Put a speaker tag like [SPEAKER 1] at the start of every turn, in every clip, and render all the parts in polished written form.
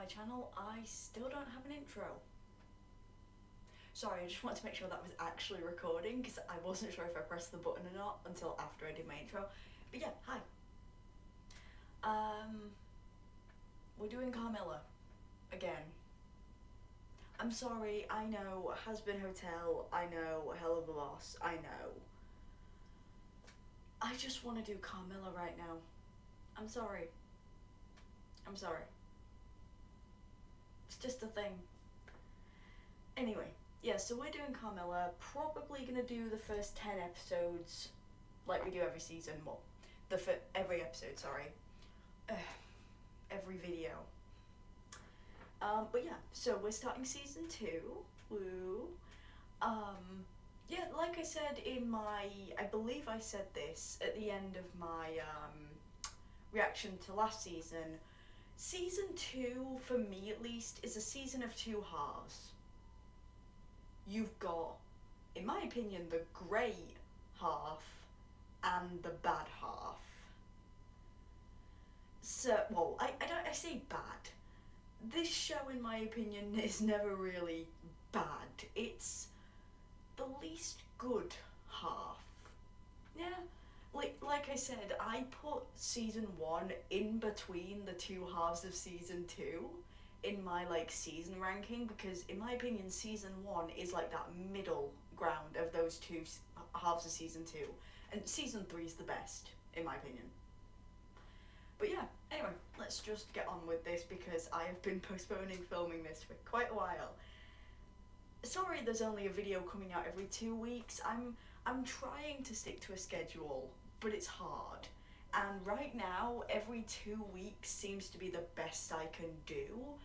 [SPEAKER 1] my channel, I still don't have an intro. Sorry, I just want to make sure that was actually recording because I wasn't sure if I pressed the button or not until after I did my intro. But yeah, hi. We're doing Carmilla again. I'm sorry, I know, Has Been Hotel, I know, Hell of a Loss, I know. I just want to do Carmilla right now. I'm sorry. I'm sorry. It's just a thing. Anyway, yeah, so we're doing Carmilla, probably gonna do the first 10 episodes like we do every season, well, every episode, sorry. Every video. But yeah, so we're starting season 2, woo. Yeah, like I said in my, I believe I said this at the end of my reaction to last season, season 2, for me at least, is a season of two halves. You've got, in my opinion, the great half and the bad half. So, well, I say bad. This show, in my opinion, is never really bad. It's the least good half. Yeah, like I said, I put season 1 in between the two halves of season 2 in my season ranking because in my opinion season 1 is like that middle ground of those two halves of season 2, and season 3 is the best in my opinion. But yeah, anyway, let's just get on with this because I have been postponing filming this for quite a while. Sorry there's only a video coming out every 2 weeks. I'm trying to stick to a schedule, but it's hard. And right now, every 2 weeks seems to be the best I can do.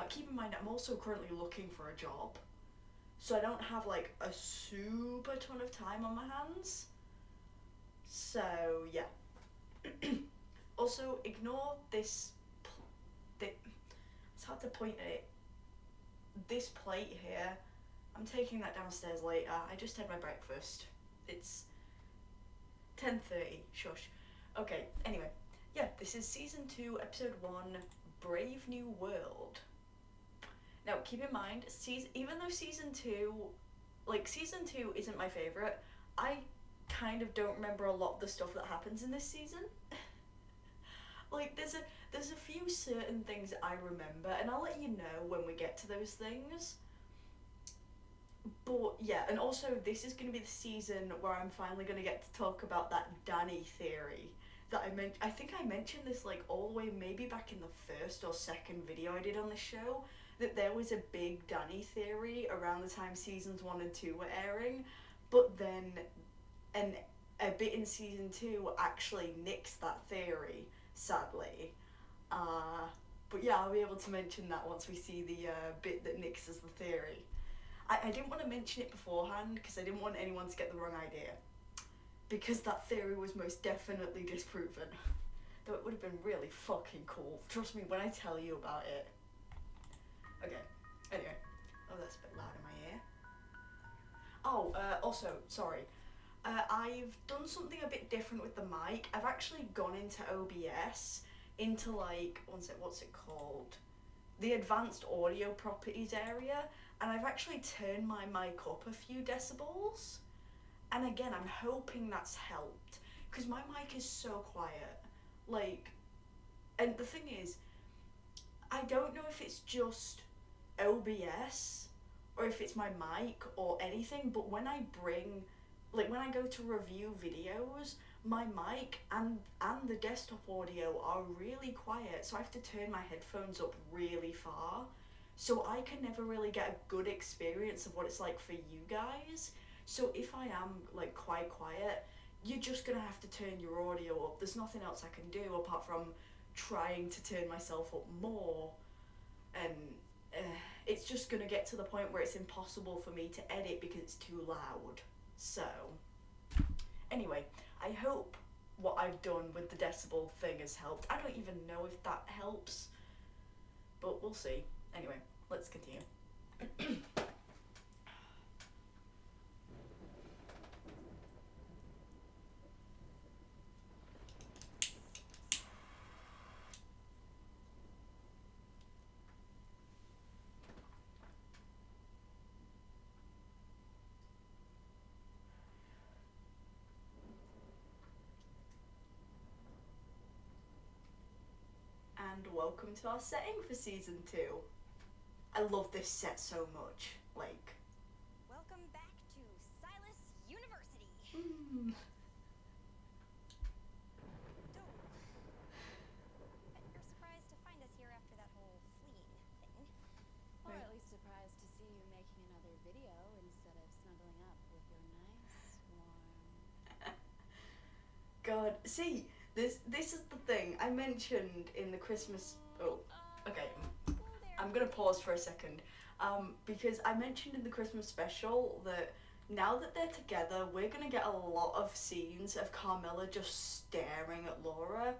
[SPEAKER 1] Keep in mind, I'm also currently looking for a job, so I don't have a super ton of time on my hands. So yeah. Also, ignore this. It's hard to point at it. This plate here, I'm taking that downstairs later. I just had my breakfast. It's 10:30. Shush. Okay. Anyway, yeah, this is season 2, episode 1, Brave New World. Now, keep in mind, even though season 2 isn't my favorite, I kind of don't remember a lot of the stuff that happens in this season. There's a few certain things I remember, and I'll let you know when we get to those things. But yeah, and also this is going to be the season where I'm finally going to get to talk about that Danny theory that I think I mentioned this all the way maybe back in the first or second video I did on the show, that there was a big Danny theory around the time seasons 1 and 2 were airing, but then a bit in season 2 actually nixed that theory, sadly. But yeah, I'll be able to mention that once we see the bit that nixes the theory. I didn't want to mention it beforehand because I didn't want anyone to get the wrong idea, because that theory was most definitely disproven. Though it would have been really fucking cool. Trust me when I tell you about it. Okay, anyway. Oh, that's a bit loud in my ear. Oh, also, sorry. I've done something a bit different with the mic. I've actually gone into OBS, into what's it called? The advanced audio properties area, and I've actually turned my mic up a few decibels. And again, I'm hoping that's helped, because my mic is so quiet. And the thing is, I don't know if it's just OBS or if it's my mic or anything, but when I when I go to review videos, my mic and the desktop audio are really quiet, so I have to turn my headphones up really far. So I can never really get a good experience of what it's like for you guys. So if I am quite quiet, you're just gonna have to turn your audio up. There's nothing else I can do apart from trying to turn myself up more, and it's just gonna get to the point where it's impossible for me to edit because it's too loud. So anyway, I hope what I've done with the decibel thing has helped. I don't even know if that helps, but we'll see. Anyway, let's continue. and welcome to our setting for season 2. I love this set so much. Like,
[SPEAKER 2] welcome back to Silas University. Dole. Bet you're surprised to find us here after that whole fleeing thing.
[SPEAKER 3] Or at least surprised to see you making another video instead of snuggling up with your nice, warm...
[SPEAKER 1] God, see, this is the thing I mentioned in the Christmas... Oh, okay. I'm gonna pause for a second. Because I mentioned in the Christmas special that now that they're together, we're gonna get a lot of scenes of Carmilla just staring at Laura.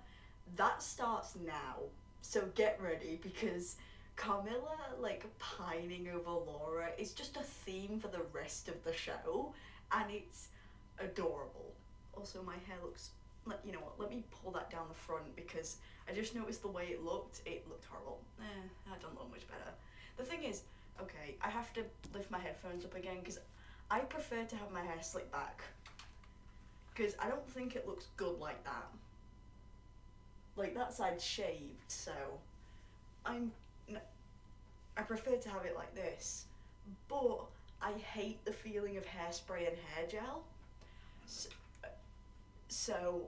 [SPEAKER 1] That starts now. So get ready, because Carmilla, like, pining over Laura is just a theme for the rest of the show, and it's adorable. Also, my hair looks... You know what, let me pull that down the front, because I just noticed the way it looked horrible. That don't look much better. The thing is, okay, I have to lift my headphones up again, because I prefer to have my hair slicked back. Because I don't think it looks good like that. Like, that side's shaved, so I prefer to have it like this. But I hate the feeling of hairspray and hair gel. So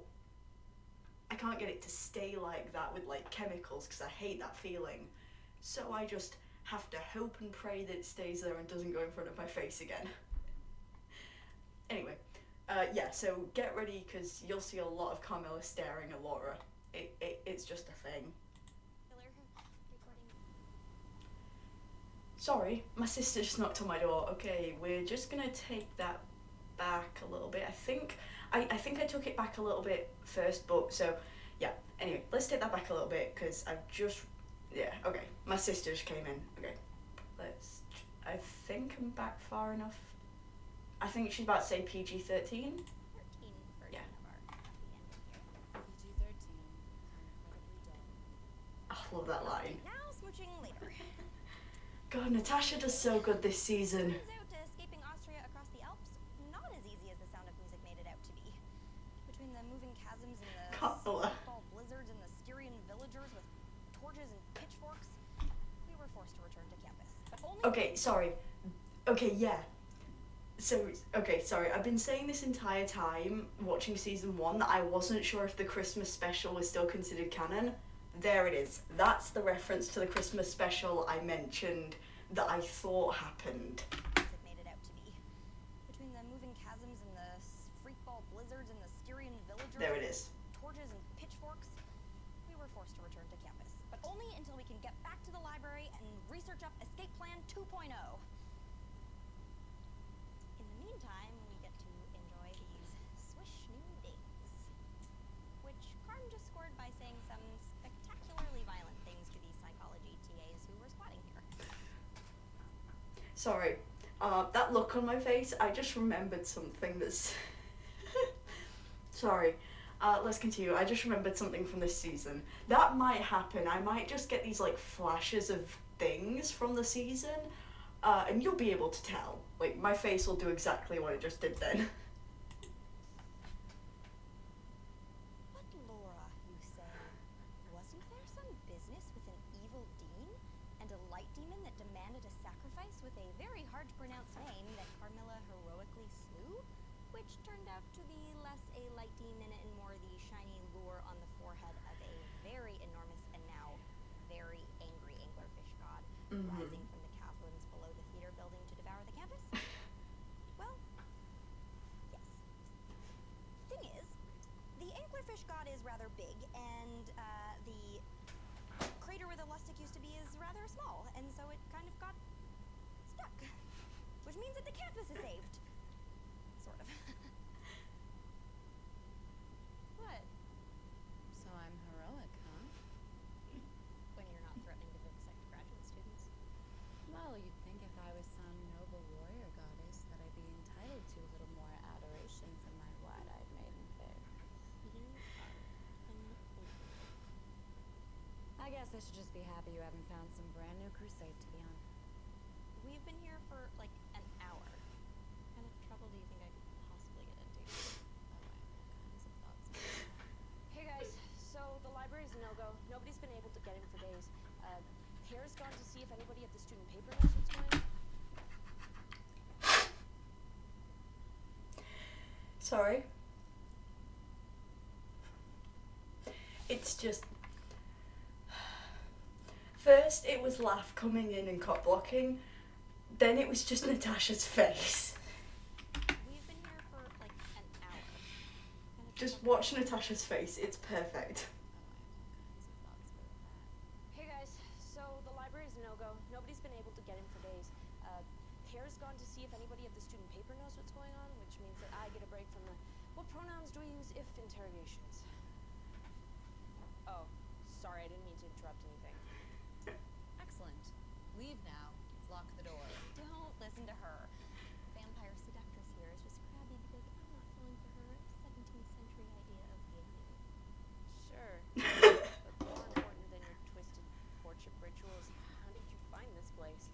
[SPEAKER 1] I can't get it to stay like that with like chemicals, because I hate that feeling. So I just have to hope and pray that it stays there and doesn't go in front of my face again. Anyway, yeah, so get ready, because you'll see a lot of Carmilla staring at Laura. It's just a thing. Sorry, my sister just knocked on my door. Okay, we're just gonna take that back a little bit. I think I took it back a little bit first, but so yeah. Anyway, let's take that back a little bit, because I've just, yeah, okay. My sister just came in. Okay, I think I'm back far enough. I think she's about to say PG-13.
[SPEAKER 2] 13 version
[SPEAKER 1] Yeah.
[SPEAKER 2] of our happy ending here.
[SPEAKER 3] PG-13, incredibly dull.
[SPEAKER 1] I love that line.
[SPEAKER 2] Now smooching later.
[SPEAKER 1] God, Natasha does so good this season.
[SPEAKER 2] Turns out escaping Austria across the Alps, not as easy as the Sound of Music made it out to be. Between the moving chasms and the
[SPEAKER 1] Carmilla.
[SPEAKER 2] fall blizzards and the Styrian villagers with torches and pitchforks, we were forced to return to campus. But only
[SPEAKER 1] Okay, sorry. Okay, yeah. So, okay, sorry. I've been saying this entire time, watching season 1, that I wasn't sure if the Christmas special was still considered canon. There it is. That's the reference to the Christmas special I mentioned that I thought happened.
[SPEAKER 2] Music made it out to be. Between the moving chasms and the freakball blizzards and the Styrian villagers
[SPEAKER 1] There it
[SPEAKER 2] with
[SPEAKER 1] is.
[SPEAKER 2] torches and pitchforks, we were forced to return to campus. But only until we can get back to the library and research up Escape Plan 2.0. In the meantime, we get to enjoy these swish new days. Which Carm just scored by saying some spectacularly violent things to the psychology TAs who were squatting here.
[SPEAKER 1] Sorry. That look on my face, I just remembered something that's... Sorry. Let's continue. I just remembered something from this season. That might happen. I might just get these, like, flashes of things from the season, and you'll be able to tell. Like, my face will do exactly what it just did then.
[SPEAKER 2] But Laura, you say, wasn't there some business with an evil dean and a light demon that demanded a sacrifice with a very hard to pronounce name that Carmilla heroically slew? Which turned out to be less a light demon and more the shiny lure on the forehead of a very enormous and now very angry anglerfish god rising from the caverns below the theater building to devour the campus? Well, yes. Thing is, the anglerfish god is rather big, and the crater where the lustig used to be is rather small, and so it kind of got stuck. Which means that the campus is saved. Sort of. What?
[SPEAKER 3] So I'm heroic, huh?
[SPEAKER 2] When you're not threatening to vivisect graduate students.
[SPEAKER 3] Well, you'd think if I was some noble warrior goddess that I'd be entitled to a little more adoration from my wide-eyed maiden fair.
[SPEAKER 2] You are
[SPEAKER 3] I guess I should just be happy you haven't found some brand new crusade to be on.
[SPEAKER 2] We've been here for like an hour. What kind of trouble do you think I could possibly get into?
[SPEAKER 3] Oh, I have all kinds of thoughts.
[SPEAKER 4] Hey guys, so the library's a no-go. Nobody's been able to get in
[SPEAKER 2] Pear's gone to see if anybody at the student paper knows what's going on.
[SPEAKER 1] Sorry. It's just... First it was Laugh coming in and cop blocking, then it was just Natasha's face.
[SPEAKER 2] We've been here for like an hour. And it's
[SPEAKER 1] Just
[SPEAKER 2] not-
[SPEAKER 1] watch Natasha's face, it's perfect.
[SPEAKER 2] Hey guys, so the library's a no-go. Nobody's been able to get in for days. Pear's gone to see if anybody at the student paper knows what's going on, which means that I get a break from the what pronouns do we use if interrogations. Oh, sorry, I didn't mean to interrupt anything.
[SPEAKER 3] Excellent. Leave now. Lock the door.
[SPEAKER 2] Don't listen to her. Vampire seductress here is just crabby because I'm not falling for her 17th century idea of gaming. Sure. But more important than your twisted courtship rituals, how did you find this place?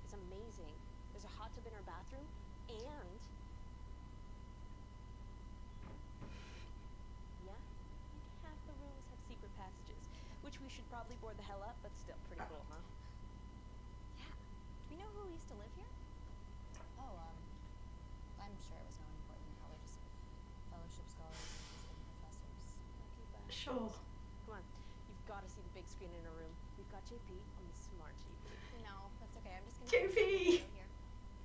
[SPEAKER 2] It's amazing. There's a hot tub in our bathroom, and yeah, like half the rooms have secret passages, which we should probably board the hell up, but still pretty cool, huh? Yeah. Do we know who used to live here?
[SPEAKER 3] Oh, I'm sure it was no one important. Probably just fellowship scholars and visiting professors.
[SPEAKER 2] Lucky bastard.
[SPEAKER 1] Sure.
[SPEAKER 2] Come on, you've got to see the big screen in our room. We've got JP on the smart TV.
[SPEAKER 3] No, that's okay. I'm just gonna
[SPEAKER 1] JP!
[SPEAKER 3] here.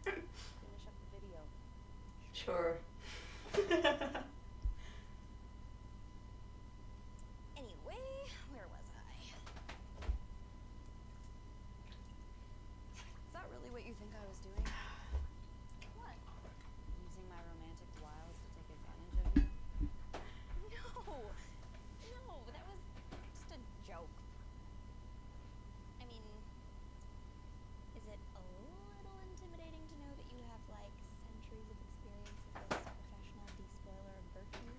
[SPEAKER 2] Finish up the video.
[SPEAKER 1] Sure.
[SPEAKER 2] Anyway, where was I? Is that really what you think I was doing?
[SPEAKER 3] What? Using my romantic wiles to take advantage of you?
[SPEAKER 2] No, that was just a joke. I mean, is it a little intimidating to know that you have like centuries of experience as this professional despoiler of virtue?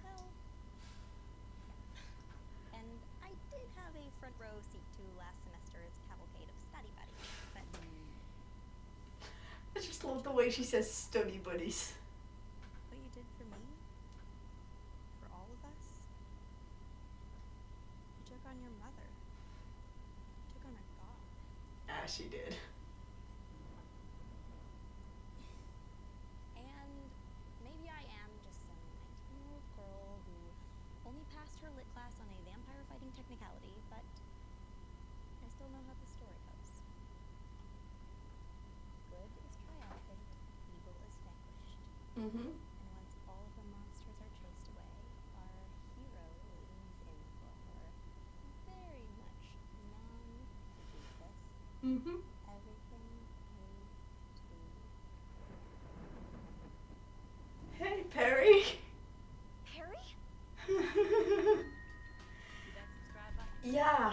[SPEAKER 2] Well, and I did have a front row seat to last semester's cavalcade of study buddies, but
[SPEAKER 1] I just love the way she says study buddies.
[SPEAKER 2] what you did for me, for all of us, you took on your mother, you took on a god.
[SPEAKER 1] Ah, she did.
[SPEAKER 2] And maybe I am just some 19-year-old girl who only passed her lit class on a vampire fighting technicality, but I still know how the story goes. Good is triumphant, evil is vanquished.
[SPEAKER 1] Mm-hmm.
[SPEAKER 2] And once all of the monsters are chased away, our hero leans in for very much non-Jesus.
[SPEAKER 1] Mm-hmm.
[SPEAKER 2] Everything is to
[SPEAKER 1] Hey, Perry.
[SPEAKER 2] Harry?
[SPEAKER 3] See that subscribe button?
[SPEAKER 1] Yeah.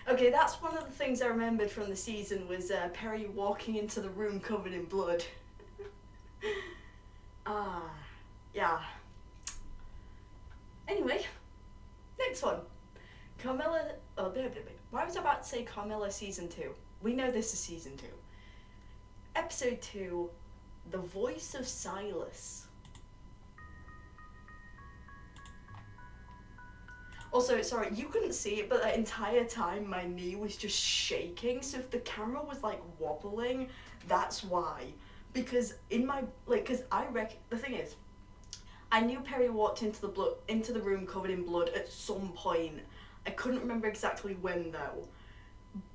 [SPEAKER 1] Okay, that's one of the things I remembered from the season was Perry walking into the room covered in blood. Yeah. Anyway, next one. Carmilla, why was I about to say Carmilla season 2? We know this is season 2. Episode 2, The Voice of Silas. Also, sorry, you couldn't see it, but the entire time my knee was just shaking, so if the camera was like wobbling, that's why. Because in my, because the thing is, I knew Perry walked into the room covered in blood at some point. I couldn't remember exactly when though.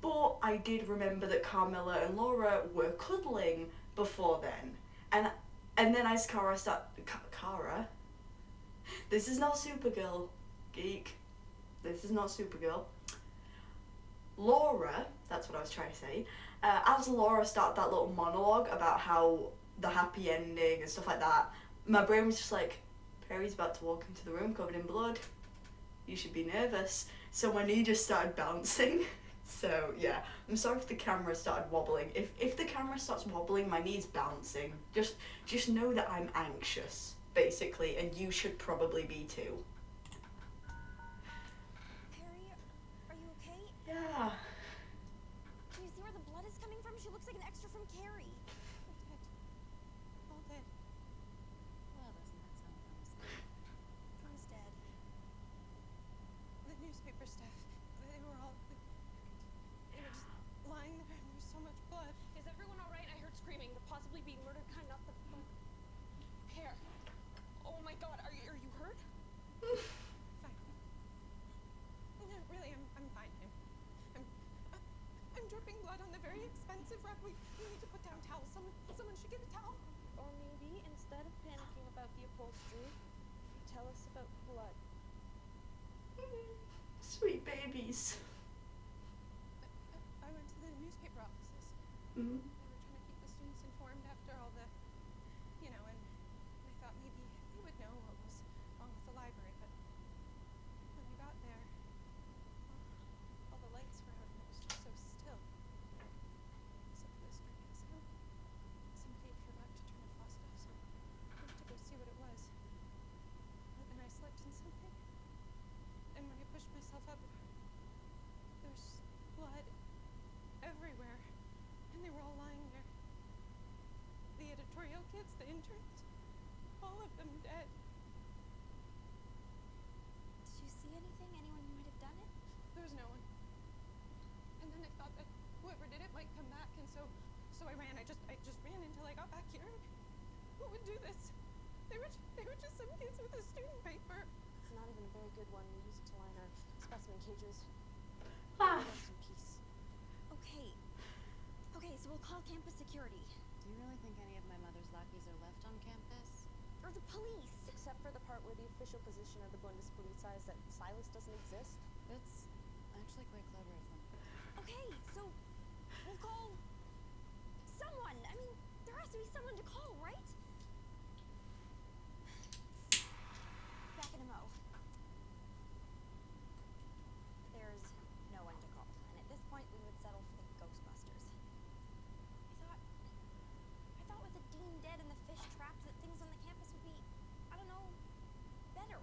[SPEAKER 1] But I did remember that Carmilla and Laura were cuddling before then. And then as Kara Kara? This is not Supergirl, geek. This is not Supergirl. Laura, that's what I was trying to say, as Laura started that little monologue about how the happy ending and stuff like that, my brain was just like, Perry's about to walk into the room covered in blood. You should be nervous. So my knee just started bouncing. So yeah, I'm sorry if the camera started wobbling. If the camera starts wobbling, my knee's bouncing. Just know that I'm anxious, basically, and you should probably be too.
[SPEAKER 2] Harry, are you okay?
[SPEAKER 1] Yeah.
[SPEAKER 2] Can you see where the blood is coming from? She looks like an extra from Carrie. All dead.
[SPEAKER 3] Well, doesn't that sound promising?
[SPEAKER 2] Who's dead?
[SPEAKER 4] The newspaper staff, they were all I'm dripping blood on the very expensive rug. We need to put down towels. Someone should get a towel.
[SPEAKER 3] Or maybe instead of panicking about the upholstery, you tell us about blood.
[SPEAKER 1] Sweet babies.
[SPEAKER 4] I went to the newspaper offices.
[SPEAKER 1] Mm.
[SPEAKER 4] They were trying to keep the students informed after all the, and I thought maybe they would know what was wrong with the library, but when I got there, all the lights were out and it was just so still. Except for the striking sound. Somebody had forgot to turn the faucet off, so I went to go see what it was. But then I slipped in something, and when I pushed myself up, there's blood everywhere, and they were all lying there. The editorial kids, the interns, all of them dead.
[SPEAKER 2] Did you see anything? Anyone who might have done it?
[SPEAKER 4] There was no one. And then I thought that whoever did it might come back, and so I ran. I just ran until I got back here. Who would do this? They were just some kids with a student paper.
[SPEAKER 3] It's not even a very good one. We use it to line our specimen cages.
[SPEAKER 1] Ah.
[SPEAKER 3] Rest in peace.
[SPEAKER 2] Okay, so we'll call campus security.
[SPEAKER 3] Do you really think any of my mother's lackeys are left on campus?
[SPEAKER 2] Or the police.
[SPEAKER 3] Except for the part where the official position of the Bundespolizei is that Silas doesn't exist? It's actually quite clever of them.
[SPEAKER 2] Okay, so we'll call someone. I mean, there has to be someone to call, right? Back in a mo. There's no one to call, and at this point we would settle for the Ghostbusters. I thought with the dean dead and the fish trapped that things on the campus would be, I don't know, better.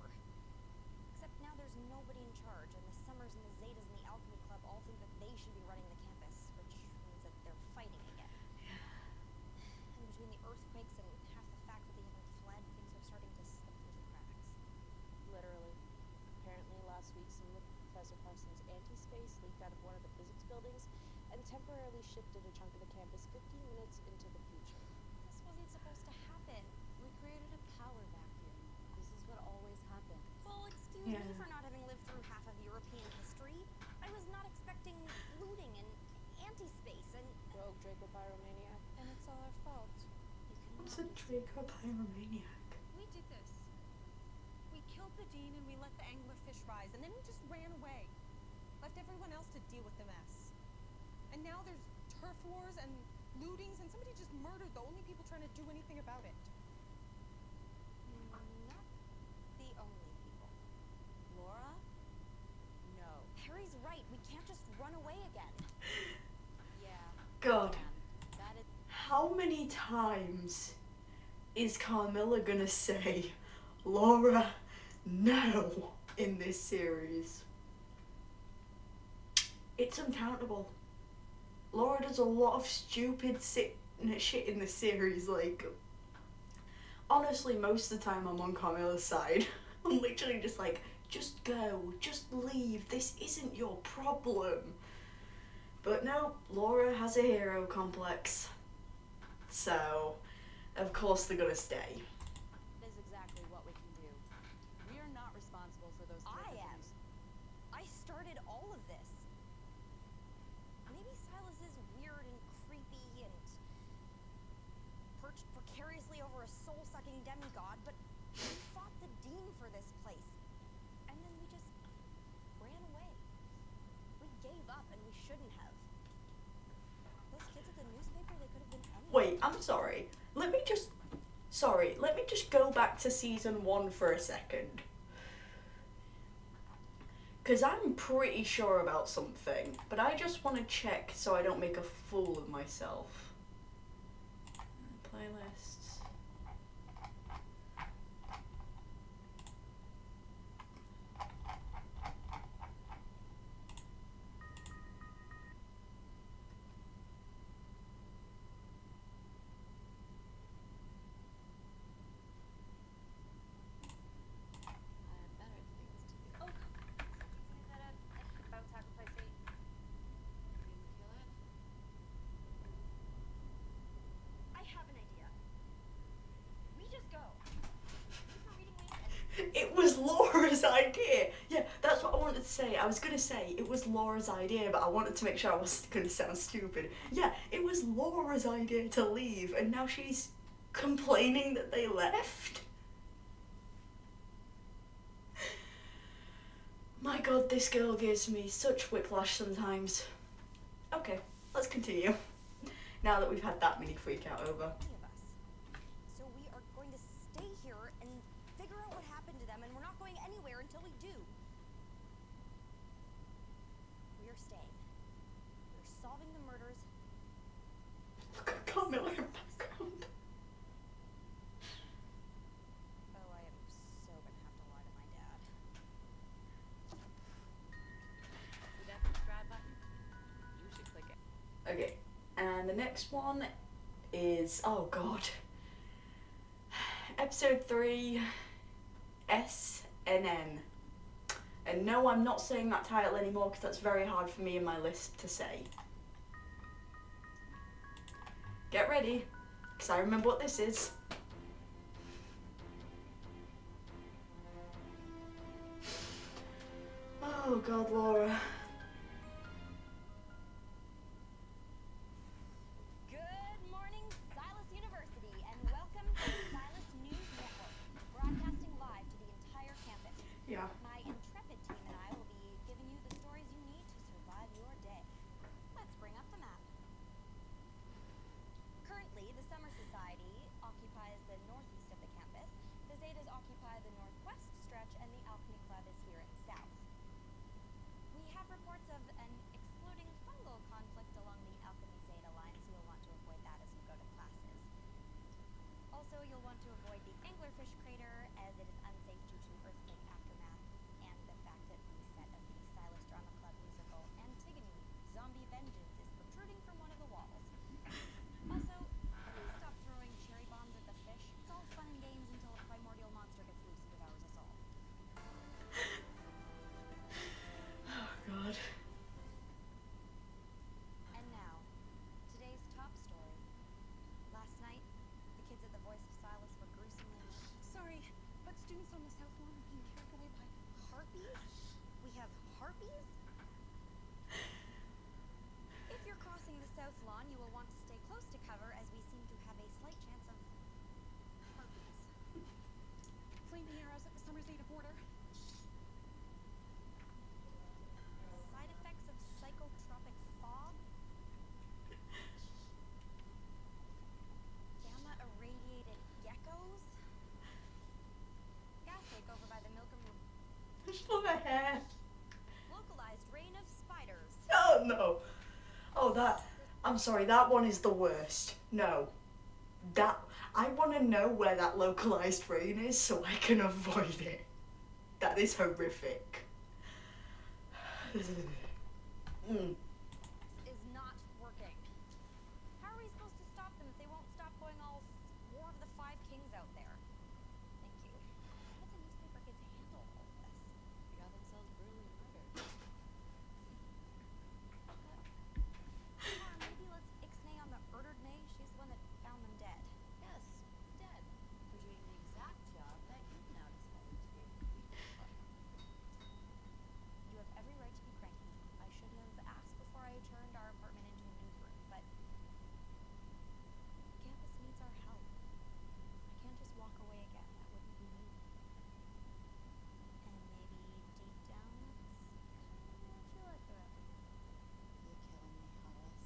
[SPEAKER 2] Except now there's nobody in charge, and the Summers and the Zetas and the Alchemy Club all think that they should be running the campus, which means that they're fighting again. And between the earthquakes and half the faculty having fled, things are starting to slip through the cracks.
[SPEAKER 3] Literally. Apparently last week some of Professor Parsons' anti-space leaked out of one of the physics buildings and temporarily shifted a chunk of the campus 15 minutes into the future.
[SPEAKER 2] This wasn't supposed to happen.
[SPEAKER 3] We created a power vacuum. This is what always happens.
[SPEAKER 2] Well, excuse
[SPEAKER 1] Yeah.
[SPEAKER 2] me for not having lived through half of European history. I was not expecting looting and anti-space and...
[SPEAKER 3] Rogue Draco Pyromaniac.
[SPEAKER 4] And it's all our fault.
[SPEAKER 1] What's a Draco Pyromaniac?
[SPEAKER 4] We did this. We killed the dean and we let the anglerfish rise, and then we just ran away. Left everyone else to deal with the mess. And now there's turf wars and lootings, and somebody just murdered the only people trying to do anything about it.
[SPEAKER 2] Not the only people. Laura? No. Harry's right. We can't just run away again.
[SPEAKER 3] Yeah.
[SPEAKER 1] God,
[SPEAKER 3] Man, that is
[SPEAKER 1] how many times is Carmilla gonna say Laura, no, in this series? It's uncountable. Laura does a lot of stupid shit in this series, like, honestly, most of the time I'm on Carmilla's side. I'm literally just like, just go, just leave, this isn't your problem. But no, Laura has a hero complex, so of course they're gonna stay.
[SPEAKER 3] That is exactly what we can do. We are not responsible for those
[SPEAKER 2] I
[SPEAKER 3] kids'
[SPEAKER 2] am.
[SPEAKER 3] abuse.
[SPEAKER 2] I started all of this. Maybe Silas is weird and creepy and perched precariously over a soul-sucking demigod, but we fought the dean for this place. And then we just ran away. We gave up and we shouldn't have. Those kids at the newspaper, they could have been anyone.
[SPEAKER 1] Wait, I'm sorry. Let me just go back to season 1 for a second. Because I'm pretty sure about something, but I just want to check so I don't make a fool of myself. Playlists.
[SPEAKER 3] I have better things to do.
[SPEAKER 2] Oh, is that about sacrifice 8?
[SPEAKER 3] You didn't kill it?
[SPEAKER 2] I have an idea. We just go. You for reading me and
[SPEAKER 1] It was Laura's idea. Yeah, that's what I wanted to was gonna say it was Laura's idea, but I wanted to make sure I wasn't gonna sound stupid. Yeah, it was Laura's idea to leave, and now she's complaining that they left. My god, this girl gives me such whiplash sometimes. Okay, let's continue. Now that we've had that mini freak out over.
[SPEAKER 2] Any of us. So we are going to stay here and figure out what happened to them, and we're not going anywhere until we do. We are staying. We're solving the murders.
[SPEAKER 1] Look at Carmilla in the background.
[SPEAKER 2] Oh, I am so gonna have to lie to my dad.
[SPEAKER 3] See that subscribe button? You should click it.
[SPEAKER 1] Okay, and the next one is, oh god, episode 3, SNN. And no, I'm not saying that title anymore because that's very hard for me in my list to say. Get ready, because I remember what this is. Oh god, Laura.
[SPEAKER 2] Good morning, Silas University, and welcome to the Silas News Network, broadcasting live to the entire campus.
[SPEAKER 1] Yeah.
[SPEAKER 2] My intrepid team and I will be giving you the stories you need to survive your day. Let's bring up the map. Currently, the Summer Society occupies the northeast of the campus, the Zetas occupy the northwest stretch, and the Alchemy Club is here in south. We have reports of an exploding fungal conflict along the Alchemy Zeta line, so you'll want to avoid that as you go to classes. Also, you'll want to avoid the Anglerfish crater, as it is unsafe due to earthquake aftermath, and the fact that the set of the Silas Drama Club musical Antigone, Zombie Vengeance, is protruding from one of the walls. Also, please stop throwing cherry bombs at the fish. It's all fun and games until a primordial monster gets loose and devours us all.
[SPEAKER 1] Oh god.
[SPEAKER 2] And now, today's top story. Last night, the kids at the Voice of Silas were gruesomely murdered.
[SPEAKER 4] Sorry, but students on the South Lawn are being carried away by
[SPEAKER 2] Harpies? We have harpies? If you're crossing the South Lawn, you will want to stay close to cover, as we seem to have a slight chance of harpies.
[SPEAKER 4] flaming arrows at the Summer Zeta border.
[SPEAKER 2] Side effects of psychotropic fog? Gamma irradiated geckos? Gas leak over by the Milcom
[SPEAKER 1] I just love her hair.
[SPEAKER 2] localized rain of spiders.
[SPEAKER 1] Oh no. Oh, I'm sorry, that one is the worst. No. I want to know where that localized rain is so I can avoid it. That is horrific.
[SPEAKER 2] Is not working. How are we supposed to stop them if they won't stop going all War of the Five Kings out there? Thank you. How did the newspaper kids handle all of this?
[SPEAKER 3] They got themselves brutally murdered.
[SPEAKER 2] Maybe let's ixnay on the Erderdnay. She's the one that found them dead.
[SPEAKER 3] Yes, dead. For doing the exact job that you've now decided to give the
[SPEAKER 2] You have every right to be cranky. I should have asked before I turned our apartment into a newsroom, but the campus needs our help. I can't just walk away again. That wouldn't be me. And maybe deep down, that's kind of what you like about me.
[SPEAKER 3] You're killing me, Hollis.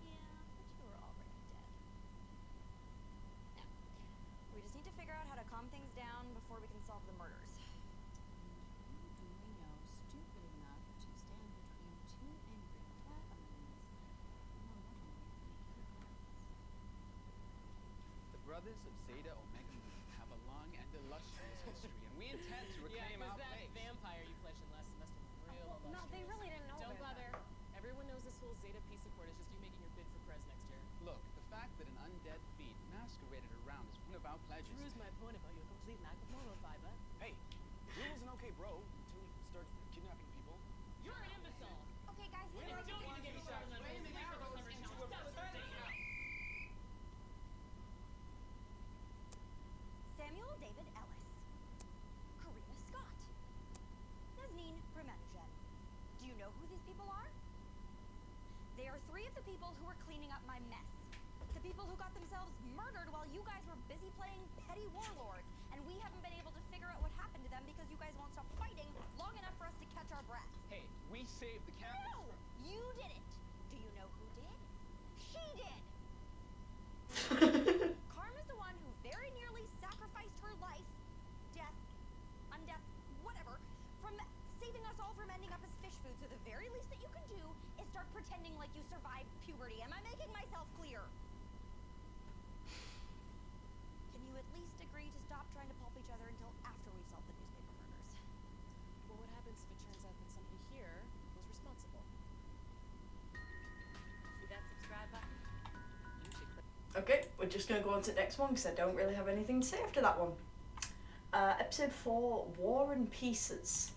[SPEAKER 2] Yeah, but you were already dead. Now, we just need to figure out how to calm things down before we can solve the murders.
[SPEAKER 3] Who do we know stupid enough to stand between two angry Platinums from a runaway?
[SPEAKER 5] The brothers of Zeta Omega Mu have a long and illustrious history, and we intend to reclaim our
[SPEAKER 6] that
[SPEAKER 5] place.
[SPEAKER 6] vampire you fleshed in last semester was real illustrious.
[SPEAKER 4] No, they really didn't know
[SPEAKER 6] Don't
[SPEAKER 4] about
[SPEAKER 6] bother. Everyone knows this whole Zeta Peace Accord is just you making your bid for prez next year.
[SPEAKER 5] Look, the fact that an undead fiend masqueraded around as one of our pledges.
[SPEAKER 6] Proves my point about your complete lack of moral fiber.
[SPEAKER 7] Hey, Will was an okay bro until he started kidnapping people.
[SPEAKER 6] You're an imbecile.
[SPEAKER 2] Okay, guys, we
[SPEAKER 6] Don't need to get me started on this.
[SPEAKER 2] Samuel David Ellis, Karina Scott, Nazneen Ramanujan, 3 of the people who were cleaning up my mess. The people who got themselves murdered while you guys were busy playing petty warlords, and we haven't been able to figure out what happened to them because you guys won't stop fighting long enough for us to catch our breath.
[SPEAKER 5] Hey, we saved the campus.
[SPEAKER 2] No! You didn't! Do you know who did? She did! Karma's the one who very nearly sacrificed her life, death, undeath, whatever, from saving us all from ending up as fish food. So the very least that you can do is start pretending like you survived puberty. Am I making myself clear? Can you at least agree to stop trying to pulp each other until after we've solved the newspaper murders?
[SPEAKER 6] Well, what happens if it turns out that somebody here was responsible? See that subscribe button? You should click.
[SPEAKER 1] Okay, we're just going to go on to the next one because I don't really have anything to say after that one. Episode 4, War and Pieces.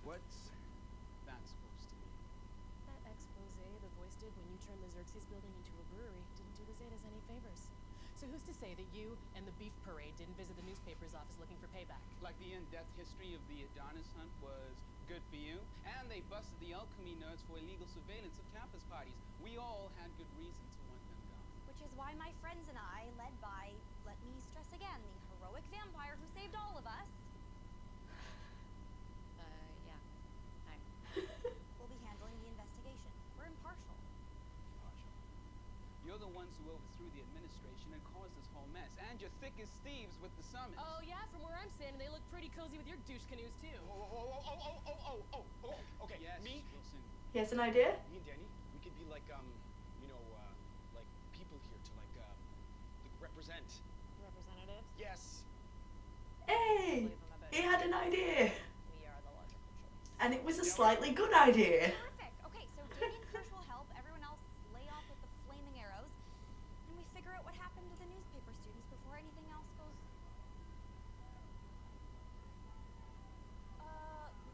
[SPEAKER 5] What's that supposed to mean?
[SPEAKER 6] That expose the voice did when you turned the Xerxes building into a brewery didn't do the Zetas any favors. So who's to say that you and the beef parade didn't visit the newspaper's office looking for payback?
[SPEAKER 5] Like the in-depth history of the Adonis hunt was good for you, and they busted the alchemy nerds for illegal surveillance of campus parties. We all had good reason to want them gone.
[SPEAKER 2] Which is why my friends and I, led by, let me stress again, the heroic vampire who saved all of us,
[SPEAKER 6] Yeah. Hi.
[SPEAKER 2] will be handling the investigation. We're impartial.
[SPEAKER 5] You're the ones who overthrew the administration and caused this whole mess, and you're thick as thieves with the summons.
[SPEAKER 6] Oh yeah, from where I'm standing, they look pretty cozy with your douche canoes too.
[SPEAKER 7] Okay,
[SPEAKER 5] Yes,
[SPEAKER 7] me
[SPEAKER 5] Wilson.
[SPEAKER 1] He has an idea?
[SPEAKER 7] and Danny, we could be like, like people here to like represent.
[SPEAKER 6] Representatives?
[SPEAKER 7] Yes.
[SPEAKER 1] Hey!
[SPEAKER 6] Believe them a bit.
[SPEAKER 1] He had an idea!
[SPEAKER 6] We are the logical choice.
[SPEAKER 1] And it was a slightly good idea.
[SPEAKER 2] Terrific. Okay, so Danny and Kirsch will help. Everyone else lay off with the flaming arrows. And we figure out what happened to the newspaper students before anything else goes...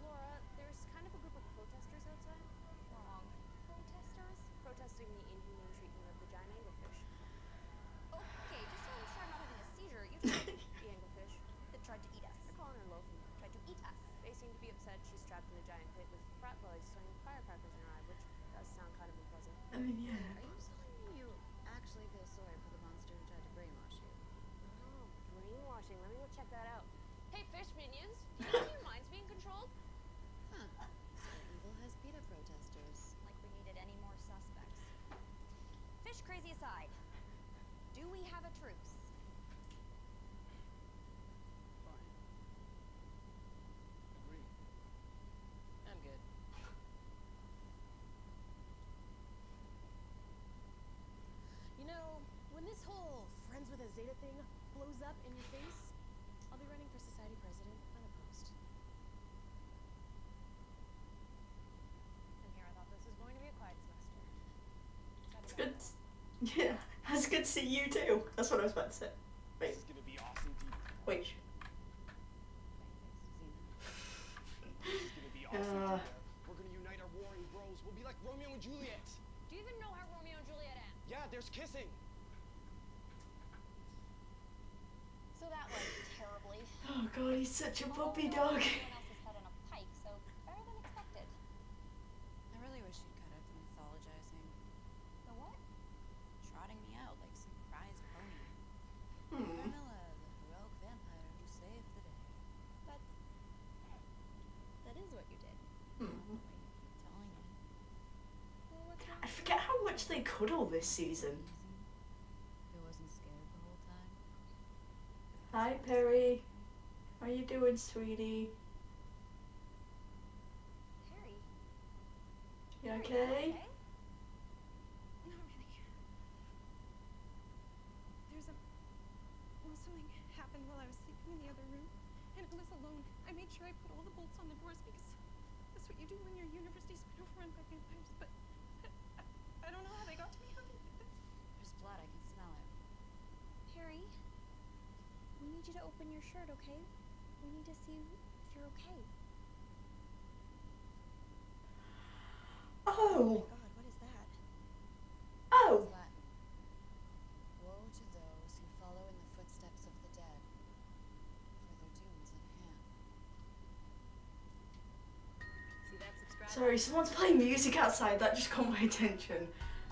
[SPEAKER 3] Laura, there's kind of a group of protesters outside.
[SPEAKER 2] wrong. Protesters?
[SPEAKER 3] Protesting the inhumane treatment of the giant anglerfish.
[SPEAKER 2] Okay, just so I'm sure I'm not having a seizure, you tried
[SPEAKER 3] The anglerfish.
[SPEAKER 2] that tried to eat us.
[SPEAKER 3] They're calling her loafing.
[SPEAKER 2] Tried to eat us.
[SPEAKER 3] They seem to be upset she's trapped in a giant pit with frat boys swinging firecrackers in her eye, which does sound kind of unpleasant.
[SPEAKER 1] I mean, yeah.
[SPEAKER 8] Are you telling me you actually feel sorry for the monster who tried to brainwash you?
[SPEAKER 3] Oh, brainwashing. Let me go check that out. Hey, fish minions, do you know your mind's being controlled?
[SPEAKER 8] Huh. So evil has PETA protesters.
[SPEAKER 2] Like we needed any more suspects. Fish crazy aside, do we have a truce?
[SPEAKER 5] Fine. Agreed.
[SPEAKER 6] I'm good. You know, when this whole friends with a Zeta thing blows up in your face, I'll be running for society president unopposed.
[SPEAKER 3] And here I thought this was going to be a quiet semester.
[SPEAKER 1] It's good. Yeah, it's good to see you too. That's what I was about to say. Wait,
[SPEAKER 7] This is gonna be awesome, dude.
[SPEAKER 1] wait.
[SPEAKER 7] This is gonna be awesome, dude. We're gonna unite our warring bros. We'll be like Romeo and Juliet.
[SPEAKER 3] Do you even know how Romeo and Juliet end?
[SPEAKER 7] Yeah, there's kissing.
[SPEAKER 2] So that went terribly.
[SPEAKER 1] Oh god, he's such a puppy dog.
[SPEAKER 2] Everyone else's head on a pike, so better than expected.
[SPEAKER 8] I really wish you'd cut out the mythologizing.
[SPEAKER 2] The what?
[SPEAKER 8] Trotting me out like some prize pony.
[SPEAKER 1] Hmm.
[SPEAKER 8] Carmilla, the heroic vampire who saved the day.
[SPEAKER 2] That is what you did.
[SPEAKER 1] Hmm.
[SPEAKER 8] The way you keep telling it.
[SPEAKER 2] Well, what's wrong?
[SPEAKER 1] I forget how much they cuddle this season.
[SPEAKER 8] Who wasn't scared the whole time?
[SPEAKER 1] Hi, Perry. How you doing, sweetie?
[SPEAKER 2] Harry.
[SPEAKER 1] You
[SPEAKER 2] Harry,
[SPEAKER 1] okay?
[SPEAKER 4] Not really. There's a... Well, something happened while I was sleeping in the other room, and I was alone. I made sure I put all the bolts on the doors because that's what you do when your university's been overrun by vampires, but I don't know how they got to me. How they did that.
[SPEAKER 8] There's blood, I can smell it.
[SPEAKER 2] Harry, we need you to open your shirt, okay? We need to see if you're okay.
[SPEAKER 1] Oh!
[SPEAKER 2] God, what is that?
[SPEAKER 1] Oh!
[SPEAKER 8] It's Latin. Woe to those who follow in the footsteps of the dead, for their doom is at hand.
[SPEAKER 1] Sorry, someone's playing music outside. That just caught my attention.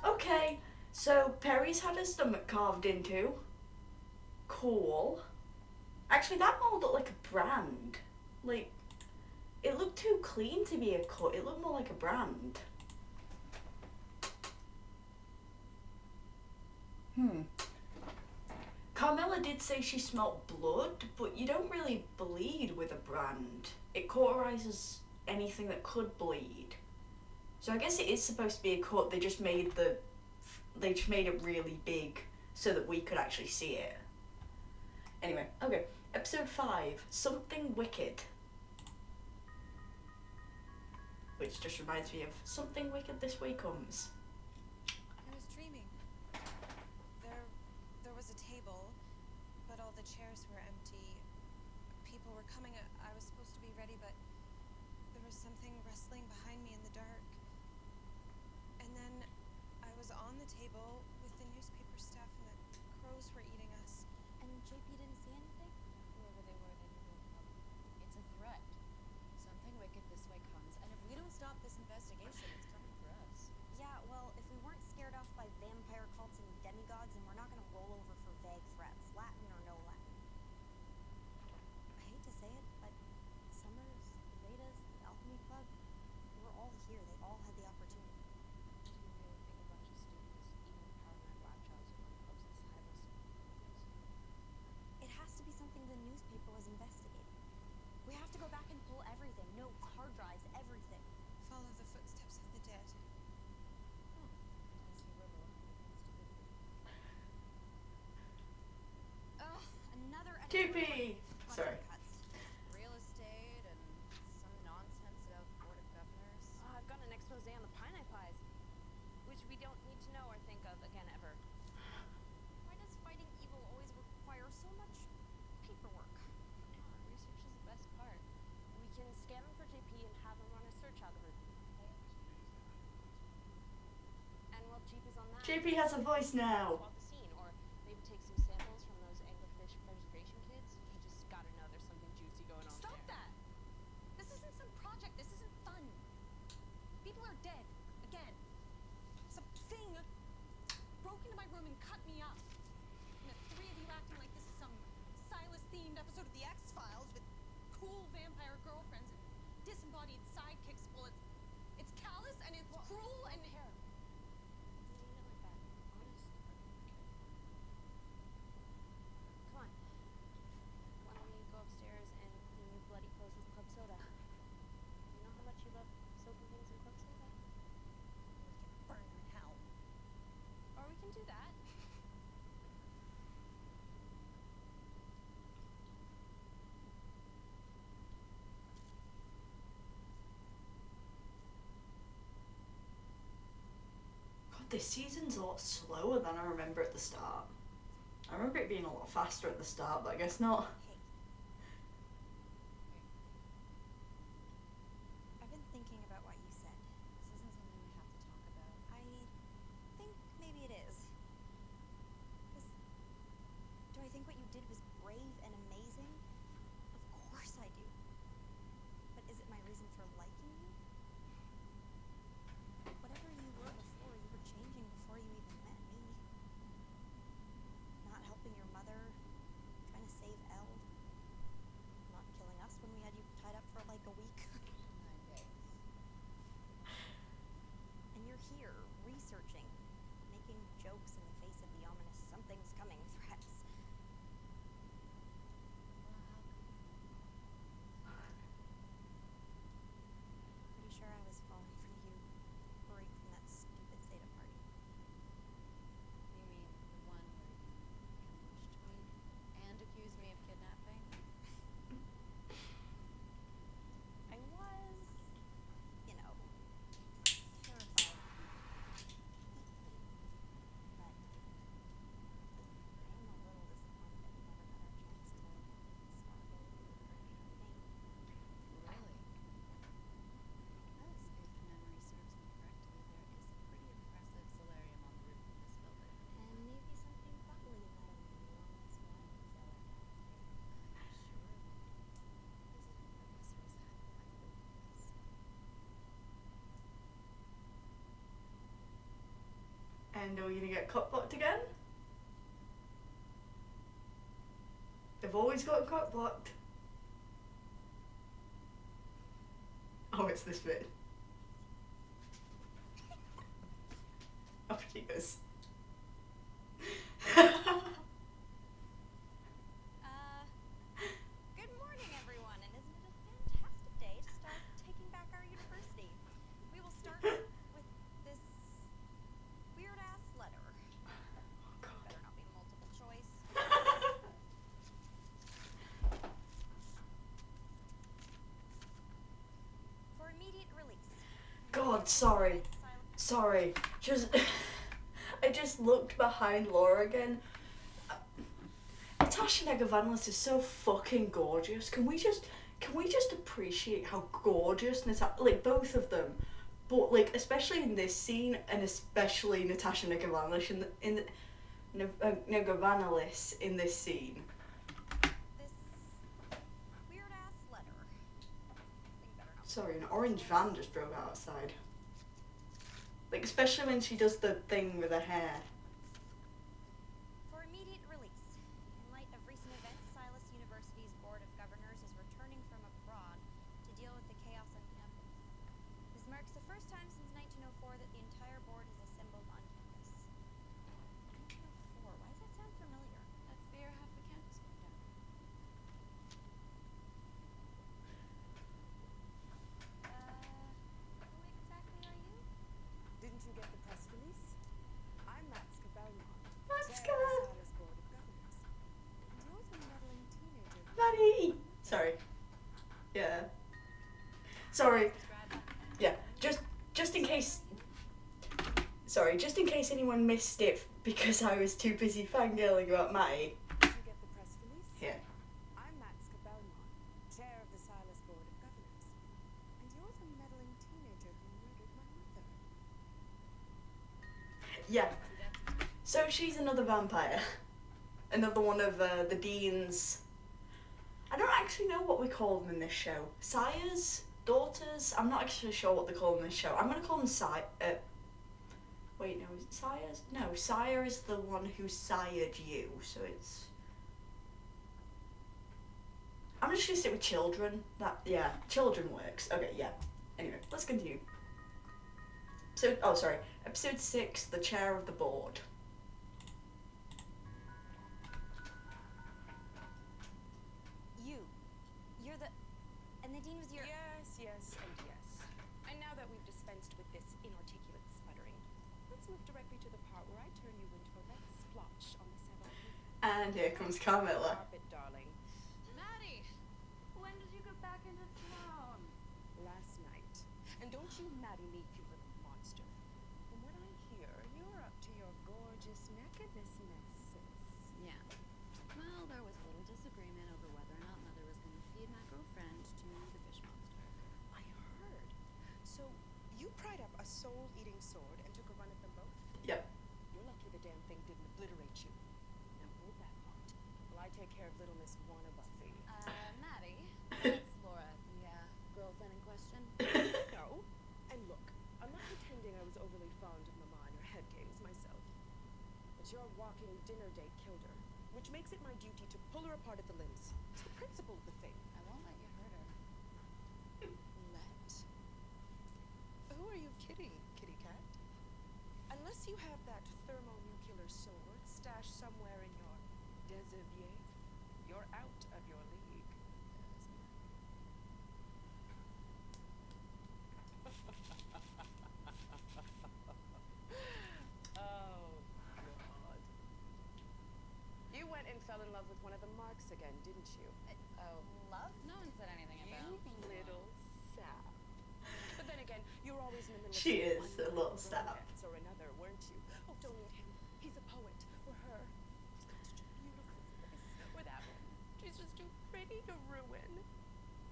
[SPEAKER 1] Okay, so Perry's had her stomach carved into. Cool. Actually, that mold looked like a brand. Like, it looked too clean to be a cut. It looked more like a brand. Carmilla did say she smelt blood, but you don't really bleed with a brand. It cauterizes anything that could bleed. So I guess it is supposed to be a cut. They just made it really big so that we could actually see it. Anyway, okay. Episode 5, Something Wicked. Which just reminds me of Something Wicked This Way Comes.
[SPEAKER 4] I was dreaming. There was a table, but all the chairs were empty. People were coming. I was supposed to be ready, but there was something rustling behind me in the dark. And then I was on the table with the newspaper stuff, and the crows were eating us.
[SPEAKER 2] And JP didn't see anything?
[SPEAKER 6] Whoever they were, they knew no problem. It's a threat. Something wicked this way comes, and if we don't stop this investigation, it's coming for us.
[SPEAKER 2] Yeah, well, if we weren't scared off by vampire cults and demigods, then we're not gonna roll over for vague threats, Latin or no Latin. I hate to say it, but Summers, the Vedas, the Alchemy Club, they were all here. They all had the opportunity.
[SPEAKER 6] Do you really think a bunch of students, even with power mad black jobs, are going to close inside us?
[SPEAKER 2] It has to be something the newspaper was investigating. We have to go back and pull everything. Notes, hard drives, everything.
[SPEAKER 4] Follow the footsteps of the dead.
[SPEAKER 6] I see we're low against stupidity.
[SPEAKER 2] Ugh, another
[SPEAKER 1] JP! Sorry.
[SPEAKER 2] cuts.
[SPEAKER 3] Real estate and some nonsense about Board of Governors.
[SPEAKER 9] I've got an expose on the pine pies, which we don't need to know or think of again ever.
[SPEAKER 2] Why does fighting evil always require so much paperwork?
[SPEAKER 9] Research is the best part. We can scan them for JP and have him run a search algorithm. And while JP is on that,
[SPEAKER 1] JP has a voice now.
[SPEAKER 9] swap the scene, or maybe take some samples from those anglerfish preservation kids. You just gotta know there's something juicy going on
[SPEAKER 2] Stop
[SPEAKER 9] there.
[SPEAKER 2] that! This isn't some project. This isn't fun. People are dead. Again.
[SPEAKER 4] Something broke into my room and cut me up. And the three of you acting like this is some Silas-themed episode of The X-Files with cool vampire girlfriends and disembodied sidekicks. Well, it's callous and it's cruel and...
[SPEAKER 9] Don't mean it like that. Honest. Come on. Why don't we go upstairs and clean your bloody clothes with club soda? You know how much you love soaking things in club soda?
[SPEAKER 4] burn in hell.
[SPEAKER 9] Or we can do that.
[SPEAKER 1] God, this season's a lot slower than I remember at the start. I remember it being a lot faster at the start, but I guess not.
[SPEAKER 2] Hey. I've been thinking about what you said.
[SPEAKER 8] This isn't something we have to talk about.
[SPEAKER 2] I think maybe it is. Do I think what you did was brave and amazing? Of course I do. But is it my reason for liking you? Whatever you were before, you were changing before you even met me. Not helping your mother, trying to save Elle.
[SPEAKER 1] And are we gonna get cockblocked again? They've always got cockblocked. Oh, it's this bit. Oh, she goes.
[SPEAKER 2] Good morning, everyone, and isn't it a fantastic day to start taking back our university? We will start with this weird-ass letter. Better not be multiple choice. For immediate release.
[SPEAKER 1] God, sorry. Sorry. I just looked behind Laura again. Natasha Negavalis is so fucking gorgeous. Can we just appreciate how gorgeous like both of them, but like especially in this scene, and especially Natasha Negavalis Negavalis in this scene.
[SPEAKER 2] This weird-ass letter.
[SPEAKER 1] Sorry, an orange van just drove outside. Like especially when she does the thing with her hair.
[SPEAKER 2] For immediate release. In light of recent events, Silas University's Board of Governors is returning from abroad to deal with the chaos on campus. This marks the first time since 1904 that the entire board has assembled on campus. 1904? Why does that sound familiar?
[SPEAKER 9] That's the year half the campus went down.
[SPEAKER 2] Who exactly are you?
[SPEAKER 3] Didn't you get the press release? I'm Matska Belmont,
[SPEAKER 1] Matska!
[SPEAKER 3] chair of the Silas Board of Governors. And you're the meddling teenager.
[SPEAKER 1] Maddie! Sorry. Yeah. Sorry. Yeah. Just in case. Sorry, just in case anyone missed it because I was too busy fangirling about Maddie.
[SPEAKER 3] Did you get the press release?
[SPEAKER 1] Yeah.
[SPEAKER 3] I'm Matska Belmont, chair of the Silas Board of Governors. And you're the meddling teenager who murdered my mother.
[SPEAKER 1] Yeah. So she's another vampire. Another one of the Dean's. I don't actually know what we call them in this show. Sires? Daughters? I'm not actually sure what they call them in this show. I'm gonna call them wait, no, is it sires? No, sire is the one who sired you, so it's. I'm just gonna stick with children. Yeah, children works. Okay, yeah. Anyway, let's continue. So, episode 6, the chair of the board.
[SPEAKER 2] You're the... And the dean was your...
[SPEAKER 3] Yes, yes, and yes. And now that we've dispensed with this inarticulate sputtering, let's move directly to the part where I turn you into a red splotch on the Sabbath.
[SPEAKER 1] And here comes Carmilla.
[SPEAKER 3] Carpet, darling.
[SPEAKER 9] Maddie! When did you get back into town?
[SPEAKER 3] Last night. And don't you marry me, you little monster. From what I hear, you're up to your gorgeous nakednessnesses.
[SPEAKER 9] Yeah. Well, there was a little disagreement over whether or not Mother was going to feed my girlfriend to the fish monster.
[SPEAKER 3] I heard. So, you pried up a soul-eating sword and took a run at them both?
[SPEAKER 1] Yep.
[SPEAKER 3] You're lucky the damn thing didn't obliterate you. Now hold that thought, while I take care of little Miss Wannabuffy.
[SPEAKER 9] Maddie, that's Laura, the girlfriend in question.
[SPEAKER 3] No. And look, I'm not pretending I was overly fond of Mama and her head games myself. But your walking dinner date killed her, which makes it my duty to pull her apart at the limbs. It's the principle of the thing.
[SPEAKER 9] I won't let you hurt her.
[SPEAKER 3] Let? Who are you kidding, kitty cat? Unless you have that thermonuclear sword stashed somewhere in your déshabillé, you're out of your league. Oh, God. You went and fell in love with one of the marks again, didn't you?
[SPEAKER 2] Love?
[SPEAKER 9] No one said anything about
[SPEAKER 3] You little sap. But then again, you're always in the middle of
[SPEAKER 1] She
[SPEAKER 3] some
[SPEAKER 1] is a little
[SPEAKER 3] unlovely
[SPEAKER 1] sap.
[SPEAKER 3] romance or another, weren't you? Oh, don't meet him. He's a poet. Or her. He's got such a beautiful voice. Or that one. She's just too pretty to ruin.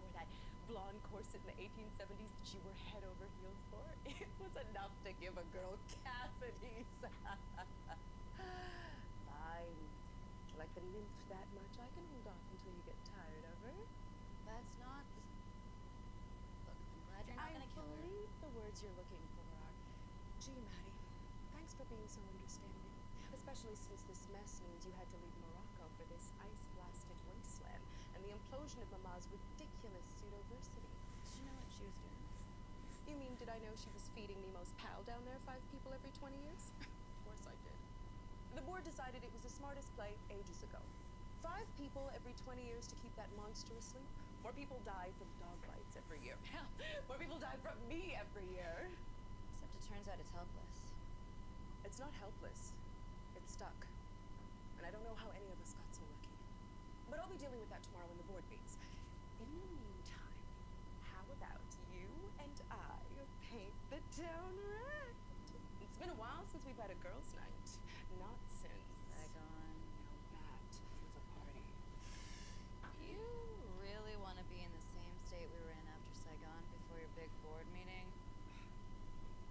[SPEAKER 3] Or that blonde corset in the 1870s that you were head over heels for. It was enough to give a girl Cassidy's. Fine. Do you like the nymph that much? I can hold off until you get tired of her.
[SPEAKER 9] That's not the... Look, I'm glad you're not
[SPEAKER 3] I
[SPEAKER 9] going to kill her.
[SPEAKER 3] believe the words you're looking for are, gee, Maddie, thanks Thanks for being so understanding. Especially since this mess means you had to leave Morocco for this ice-blasted wasteland and the implosion of Mama's ridiculous pseudo-versity.
[SPEAKER 9] Did you know what she was doing?
[SPEAKER 3] You mean, did I know she was feeding Nemo's pal down there 5 people every 20 years? Of course I did. The board decided it was the smartest play ages ago. 5 people every 20 years to keep that monster asleep. More people die from dog bites every year. Hell, more people die from me every year.
[SPEAKER 9] Except it turns out it's helpless.
[SPEAKER 3] It's not helpless. It's stuck. And I don't know how any of us got so lucky. But I'll be dealing with that tomorrow when the board meets. In the meantime, how about you and I paint the town red? It's been a while since we've had a girls' night. Not since
[SPEAKER 9] Saigon.
[SPEAKER 3] that was a party.
[SPEAKER 9] You really want to be in the same state we were in after Saigon before your big board meeting?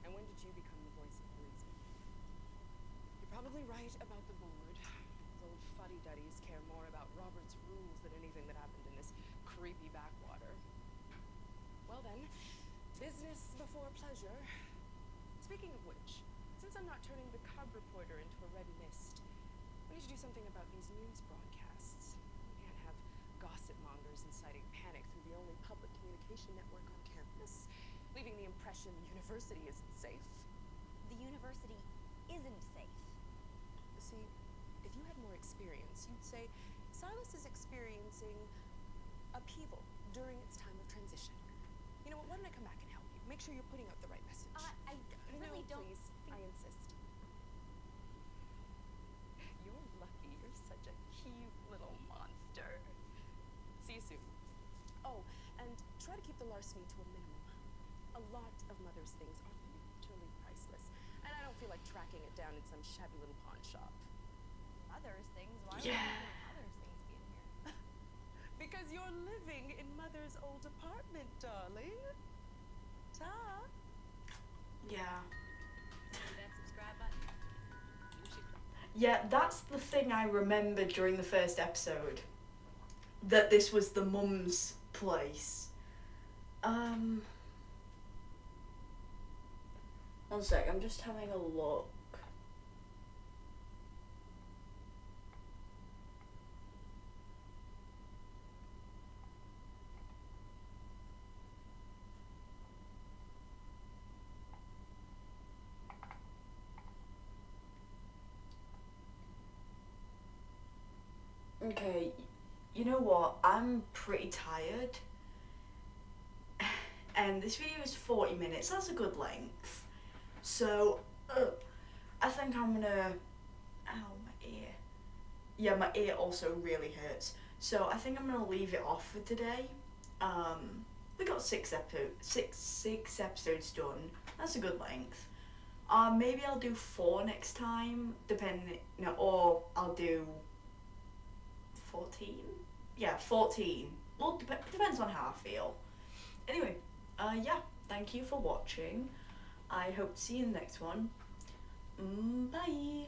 [SPEAKER 3] And when did you become the voice of reason? You're probably right about the board. Those old fuddy-duddies care more about Robert's rules than anything that happened in this creepy backwater. Well then, business before pleasure. Speaking of which, since I'm not turning the cub reporter into a red mist, we need to do something about these news broadcasts. We can't have gossip mongers inciting panic through the only public communication network on campus, leaving the impression the university isn't safe.
[SPEAKER 2] The university isn't safe.
[SPEAKER 3] See, if you had more experience, you'd say Silas is experiencing upheaval during its time of transition. You know what, why don't I come back and help you? Make sure you're putting out the right message.
[SPEAKER 2] I really
[SPEAKER 3] No,
[SPEAKER 2] don't
[SPEAKER 3] please,
[SPEAKER 2] think...
[SPEAKER 3] I insist. You're lucky you're such a cute little monster. See you soon. Oh, and try to keep the larceny to a minimum. A lot of Mother's things are literally priceless, and I don't feel like tracking it down in some shabby little pawn shop.
[SPEAKER 2] Mother's things? Why
[SPEAKER 1] Yeah.
[SPEAKER 2] would Mother's things be in here?
[SPEAKER 3] Because you're living in Mother's old apartment, darling. Ta.
[SPEAKER 1] Yeah.
[SPEAKER 9] See that subscribe button?
[SPEAKER 1] Yeah, that's the thing I remember during the first episode. That this was the mum's place. One sec, I'm just having a look. Okay, you know what? I'm pretty tired. And this video is 40 minutes, that's a good length. So, I think I'm gonna... Ow, my ear. Yeah, my ear also really hurts. So I think I'm gonna leave it off for today. We got six episodes done. That's a good length. Maybe I'll do 4 next time, depending, no, or I'll do 14? Yeah, 14. Well, depends on how I feel. Anyway, yeah, thank you for watching. I hope to see you in the next one. Bye!